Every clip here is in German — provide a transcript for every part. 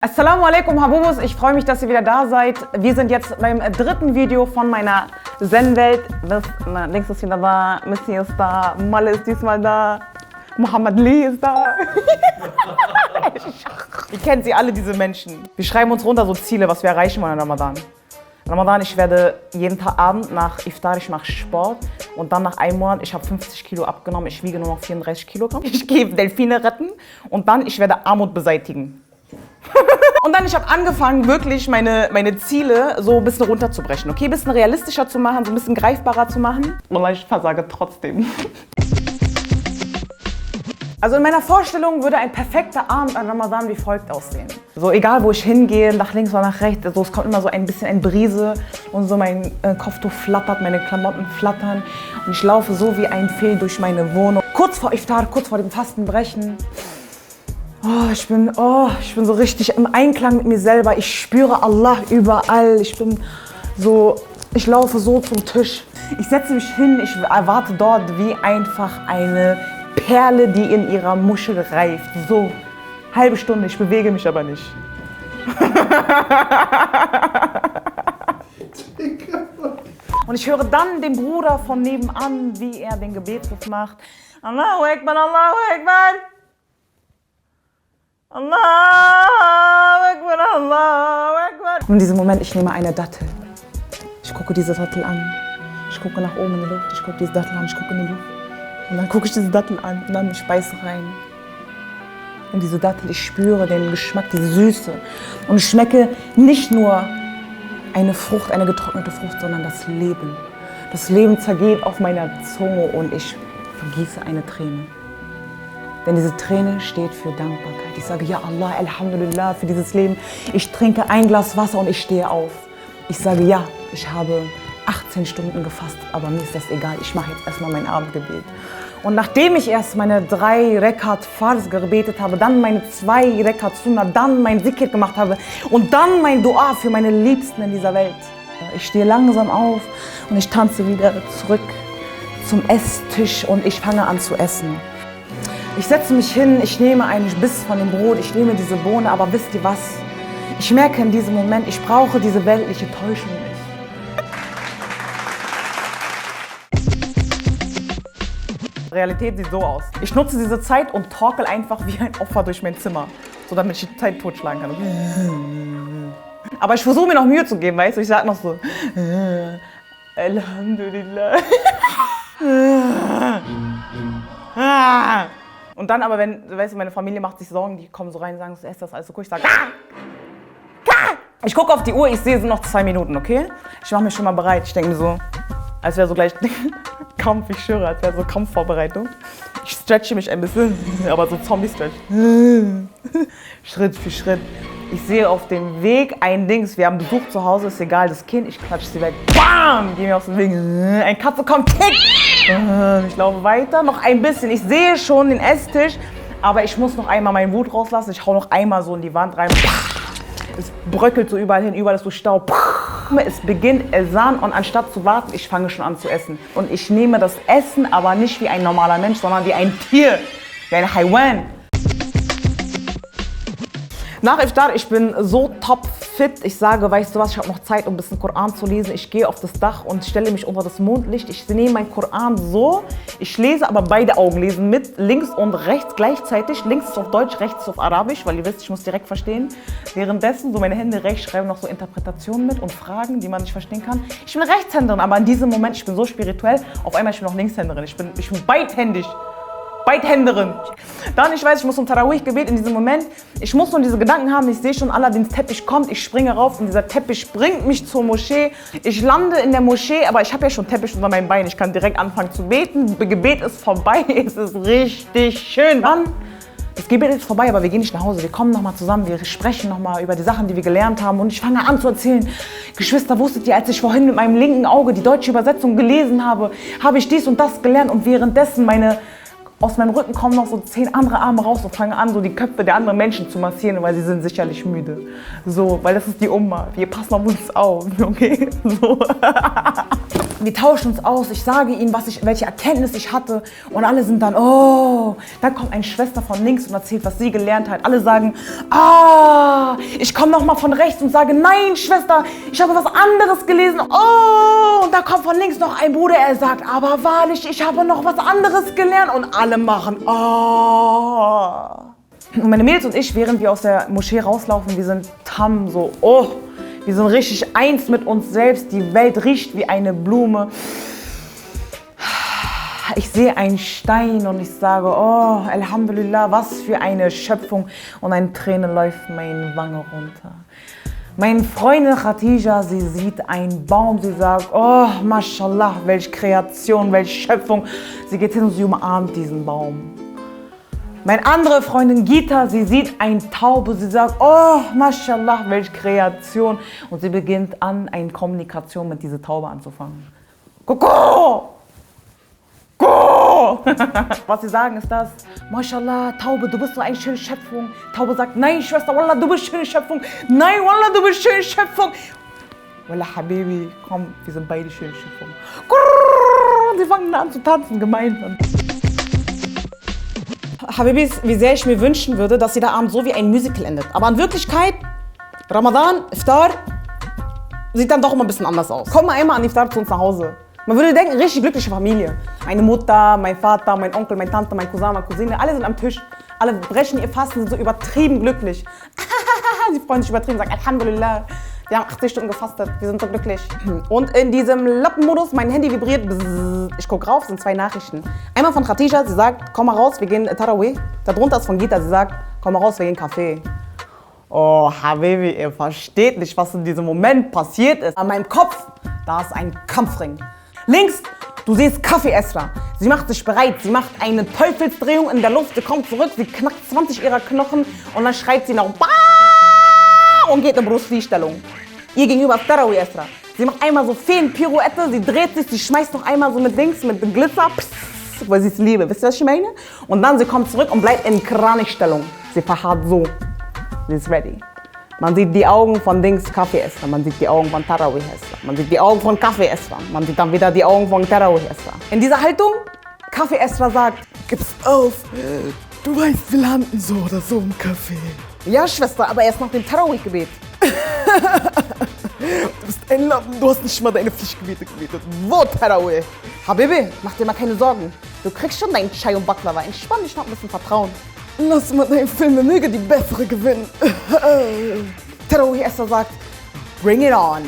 Assalamu alaikum Habubus, ich freue mich, dass ihr wieder da seid. Wir sind jetzt beim dritten Video von meiner Zen-Welt. Links ist wieder da, Missy ist da, Malle ist diesmal da, Muhammad Lee ist da. Ihr kennt sie alle, diese Menschen. Wir schreiben uns runter so Ziele, was wir erreichen wollen in Ramadan. In Ramadan, ich werde jeden Tag Abend nach Iftar, ich mache Sport und dann nach einem Monat, ich habe 50 Kilo abgenommen, ich wiege nur noch 34 Kilogramm. Ich gehe Delfine retten und dann, ich werde Armut beseitigen. Und dann, ich habe angefangen, wirklich meine Ziele so ein bisschen runterzubrechen, okay? Ein bisschen realistischer zu machen, so ein bisschen greifbarer zu machen. Und ich versage trotzdem. Also in meiner Vorstellung würde ein perfekter Abend an Ramadan wie folgt aussehen. So egal, wo ich hingehe, nach links oder nach rechts, so, es kommt immer so ein bisschen ein Brise und so mein Kopftuch flattert, meine Klamotten flattern und ich laufe so wie ein Fee durch meine Wohnung. Kurz vor Iftar, kurz vor dem Fastenbrechen. Ich bin so richtig im Einklang mit mir selber. Ich spüre Allah überall. Ich laufe so zum Tisch. Ich setze mich hin, ich erwarte dort wie einfach eine Perle, die in ihrer Muschel reift. So, halbe Stunde, ich bewege mich aber nicht. Und ich höre dann den Bruder von nebenan, wie er den Gebetsruf macht. Allahu Akbar, Allahu Akbar. Allahu Akbar, Allahu Akbar. Und in diesem Moment, ich nehme eine Dattel. Ich gucke diese Dattel an. Ich gucke nach oben in die Luft. Ich gucke diese Dattel an. Ich gucke in die Luft. Und dann gucke ich diese Dattel an. Und dann ich beiße rein. Und diese Dattel, ich spüre den Geschmack, die Süße. Und ich schmecke nicht nur eine Frucht, eine getrocknete Frucht, sondern das Leben. Das Leben zergeht auf meiner Zunge und ich vergieße eine Träne. Denn diese Träne steht für Dankbarkeit. Ich sage, ja Allah, Alhamdulillah, für dieses Leben. Ich trinke ein Glas Wasser und ich stehe auf. Ich sage, ja, ich habe 18 Stunden gefastet, aber mir ist das egal. Ich mache jetzt erstmal mein Abendgebet. Und nachdem ich erst meine 3 Rekat Farz gebetet habe, dann meine 2 Rekat Sunnah, dann mein Zikr gemacht habe und dann mein Dua für meine Liebsten in dieser Welt. Ich stehe langsam auf und ich tanze wieder zurück zum Esstisch und ich fange an zu essen. Ich setze mich hin, ich nehme einen Biss von dem Brot, ich nehme diese Bohne, aber wisst ihr was? Ich merke in diesem Moment, ich brauche diese weltliche Täuschung nicht. Realität sieht so aus. Ich nutze diese Zeit und torkel einfach wie ein Opfer durch mein Zimmer, so damit ich die Zeit totschlagen kann. Aber ich versuche mir noch Mühe zu geben, weißt du? Ich sage noch so, Alhamdulillah. Und dann aber, wenn, weißt du, meine Familie macht sich Sorgen, die kommen so rein und sagen, so, ist das alles so cool? Ich sage, ich gucke auf die Uhr, ich sehe, es sind noch 2 Minuten, okay? Ich mache mich schon mal bereit. Ich denke mir so, als wäre so gleich Kampf, ich schwöre, als wäre so Kampfvorbereitung. Ich stretche mich ein bisschen, aber so Zombie-Stretch. Schritt für Schritt. Ich sehe auf dem Weg ein Dings, wir haben Besuch zu Hause, ist egal, das Kind, ich klatsche sie weg. Bam! Geh mir aus dem Weg. Ein Katze kommt, kick! Ich laufe weiter, noch ein bisschen. Ich sehe schon den Esstisch, aber ich muss noch einmal meinen Wut rauslassen. Ich hau noch einmal so in die Wand rein. Es bröckelt so überall hin, überall ist so Staub. Es beginnt Esan und anstatt zu warten, ich fange schon an zu essen. Und ich nehme das Essen aber nicht wie ein normaler Mensch, sondern wie ein Tier, wie ein Haiwan. Nach Iftar, ich bin so topfit. Ich sage, weißt du was, ich habe noch Zeit, um ein bisschen Koran zu lesen. Ich gehe auf das Dach und stelle mich unter das Mondlicht. Ich nehme meinen Koran so. Ich lese, aber beide Augen lesen mit, links und rechts gleichzeitig. Links ist auf Deutsch, rechts ist auf Arabisch, weil ihr wisst, ich muss direkt verstehen. Währenddessen, so meine Hände rechts schreiben noch so Interpretationen mit und Fragen, die man nicht verstehen kann. Ich bin Rechtshänderin, aber in diesem Moment, ich bin so spirituell, auf einmal ich bin noch Linkshänderin. Ich bin beidhändig. Beidhänderin. Dann, ich weiß, ich muss zum Tarawih-Gebet in diesem Moment. Ich muss nur diese Gedanken haben, ich sehe schon, Aladdins Teppich kommt, ich springe rauf und dieser Teppich bringt mich zur Moschee. Ich lande in der Moschee, aber ich habe ja schon Teppich unter meinen Beinen. Ich kann direkt anfangen zu beten. Gebet ist vorbei, es ist richtig schön. Dann, das Gebet ist vorbei, aber wir gehen nicht nach Hause. Wir kommen nochmal zusammen, wir sprechen nochmal über die Sachen, die wir gelernt haben. Und ich fange an zu erzählen. Geschwister, wusstet ihr, als ich vorhin mit meinem linken Auge die deutsche Übersetzung gelesen habe, habe ich dies und das gelernt und währenddessen aus meinem Rücken kommen noch so 10 andere Arme raus und fangen an, so die Köpfe der anderen Menschen zu massieren, weil sie sind sicherlich müde. So, weil das ist die Umma. Wir passen auf uns auf, okay? So. Wir tauschen uns aus, ich sage ihnen, welche Erkenntnis ich hatte und alle sind dann, oh. Dann kommt eine Schwester von links und erzählt, was sie gelernt hat. Alle sagen, ich komme nochmal von rechts und sage, nein, Schwester, ich habe was anderes gelesen. Oh, und da kommt von links noch ein Bruder, er sagt, aber wahrlich, ich habe noch was anderes gelernt. Und alle machen, oh. Und meine Mädels und ich, während wir aus der Moschee rauslaufen, wir sind so, oh. Wir sind richtig eins mit uns selbst. Die Welt riecht wie eine Blume. Ich sehe einen Stein und ich sage, oh, Alhamdulillah, was für eine Schöpfung. Und eine Träne läuft meine Wange runter. Meine Freundin Khadija, sie sieht einen Baum, sie sagt, oh, Mashallah, welche Kreation, welche Schöpfung. Sie geht hin und sie umarmt diesen Baum. Meine andere Freundin Gita, sie sieht eine Taube, sie sagt, oh, Mashallah, welche Kreation. Und sie beginnt an, eine Kommunikation mit dieser Taube anzufangen. Koko! Koko! Was sie sagen ist das, Mashallah, Taube, du bist so eine schöne Schöpfung. Taube sagt, nein, Schwester, Wallah, du bist schöne Schöpfung. Nein, Wallah, du bist schöne Schöpfung. Wallah, Habibi, komm, wir sind beide schöne Schöpfung. Sie fangen an zu tanzen, gemeinsam. Habibis, wie sehr ich mir wünschen würde, dass jeder Abend so wie ein Musical endet. Aber in Wirklichkeit, Ramadan, Iftar, sieht dann doch immer ein bisschen anders aus. Komm mal einmal an Iftar zu uns nach Hause. Man würde denken, richtig glückliche Familie. Meine Mutter, mein Vater, mein Onkel, meine Tante, mein Cousin, meine Cousine, alle sind am Tisch. Alle brechen ihr Fasten, sind so übertrieben glücklich. Sie freuen sich übertrieben, sagen Alhamdulillah. Wir haben 80 Stunden gefastet, wir sind so glücklich. Und in diesem Lappenmodus, mein Handy vibriert, bzzz, ich gucke rauf, sind 2 Nachrichten. Einmal von Khadija, sie sagt, komm mal raus, wir gehen Tarawih. Darunter ist von Gita, sie sagt, komm mal raus, wir gehen Kaffee. Oh, Habibi, ihr versteht nicht, was in diesem Moment passiert ist. An meinem Kopf, da ist ein Kampfring. Links, du siehst Kaffee Esra. Sie macht sich bereit, sie macht eine Teufelsdrehung in der Luft, sie kommt zurück, sie knackt 20 ihrer Knochen und dann schreit sie noch, bah! Und geht in Bruce Lee-Stellung. Ihr gegenüber ist Tarawih Esra. Sie macht einmal so Feen-Pirouette, sie dreht sich, sie schmeißt noch einmal so mit Dings, mit Glitzer, pss, weil sie es liebe. Wisst ihr, was ich meine? Und dann sie kommt zurück und bleibt in Kranichstellung. Sie verharrt so. Sie ist ready. Man sieht die Augen von Dings Kaffee Esra, man sieht die Augen von Tarawih Esra, man sieht die Augen von Kaffee Esra, man sieht dann wieder die Augen von Tarawih Esra. In dieser Haltung, Kaffee Esra sagt, gib's auf, du weißt, wir landen so oder so im Kaffee. Ja, Schwester, aber erst nach dem Tarawih-Gebet. Du bist ein Lappen, du hast nicht mal deine Pflichtgebete gebetet. Wo Tarawih? Habibi, mach dir mal keine Sorgen. Du kriegst schon deinen Chai und Baklava. Entspann dich noch ein bisschen Vertrauen. Lass mal deinen Film, möge die bessere gewinnen. Tarawih Esra sagt, bring it on.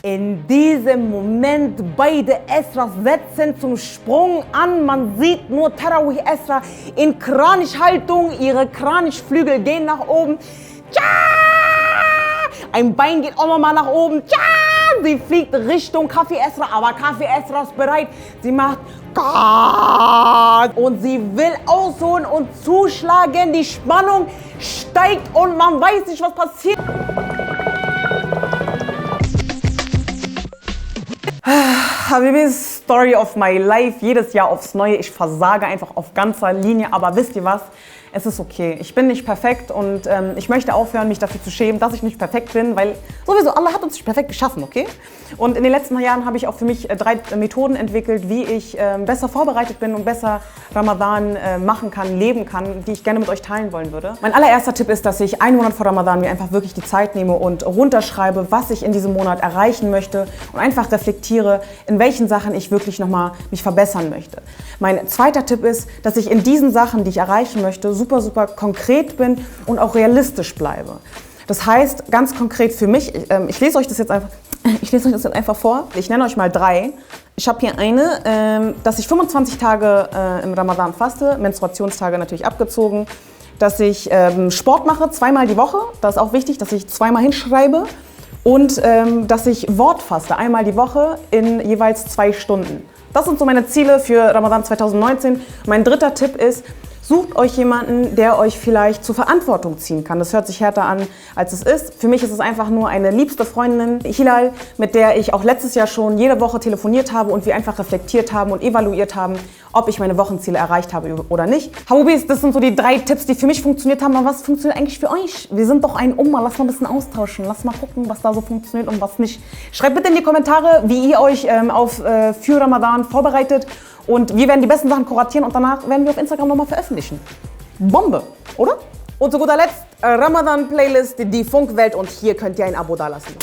In diesem Moment beide Esras setzen zum Sprung an. Man sieht nur Tarawih Esra in Kranichhaltung. Ihre Kranichflügel gehen nach oben. Ja! Ein Bein geht auch nochmal nach oben. Ja! Sie fliegt Richtung Kaffee Esra, aber Kaffee Esra ist bereit. Sie macht Gott und sie will ausholen und zuschlagen. Die Spannung steigt und man weiß nicht, was passiert. Habibis Story of my life, jedes Jahr aufs Neue. Ich versage einfach auf ganzer Linie, aber wisst ihr was? Es ist okay. Ich bin nicht perfekt und ich möchte aufhören, mich dafür zu schämen, dass ich nicht perfekt bin, weil sowieso Allah hat uns nicht perfekt geschaffen, okay? Und in den letzten Jahren habe ich auch für mich 3 Methoden entwickelt, wie ich besser vorbereitet bin und besser Ramadan machen kann, leben kann, die ich gerne mit euch teilen wollen würde. Mein allererster Tipp ist, dass ich einen Monat vor Ramadan mir einfach wirklich die Zeit nehme und runterschreibe, was ich in diesem Monat erreichen möchte und einfach reflektiere, in welchen Sachen ich wirklich nochmal mich verbessern möchte. Mein zweiter Tipp ist, dass ich in diesen Sachen, die ich erreichen möchte, super, super konkret bin und auch realistisch bleibe. Das heißt, ganz konkret für mich, ich lese euch das jetzt einfach vor. Ich nenne euch mal 3. Ich habe hier eine, dass ich 25 Tage im Ramadan faste, Menstruationstage natürlich abgezogen, dass ich Sport mache, 2-mal die Woche, das ist auch wichtig, dass ich 2-mal hinschreibe und dass ich Wort faste, 1-mal die Woche in jeweils 2 Stunden. Das sind so meine Ziele für Ramadan 2019. Mein dritter Tipp ist, Sucht euch jemanden, der euch vielleicht zur Verantwortung ziehen kann. Das hört sich härter an, als es ist. Für mich ist es einfach nur eine liebste Freundin, Hilal, mit der ich auch letztes Jahr schon jede Woche telefoniert habe und wir einfach reflektiert haben und evaluiert haben, ob ich meine Wochenziele erreicht habe oder nicht. Habubis, das sind so die 3 Tipps, die für mich funktioniert haben. Aber was funktioniert eigentlich für euch? Wir sind doch ein Umma. Lass mal ein bisschen austauschen. Lass mal gucken, was da so funktioniert und was nicht. Schreibt bitte in die Kommentare, wie ihr euch für Ramadan vorbereitet. Und wir werden die besten Sachen kuratieren und danach werden wir auf Instagram nochmal veröffentlichen. Bombe, oder? Und zu guter Letzt, Ramadan-Playlist, die Funkwelt und hier könnt ihr ein Abo dalassen.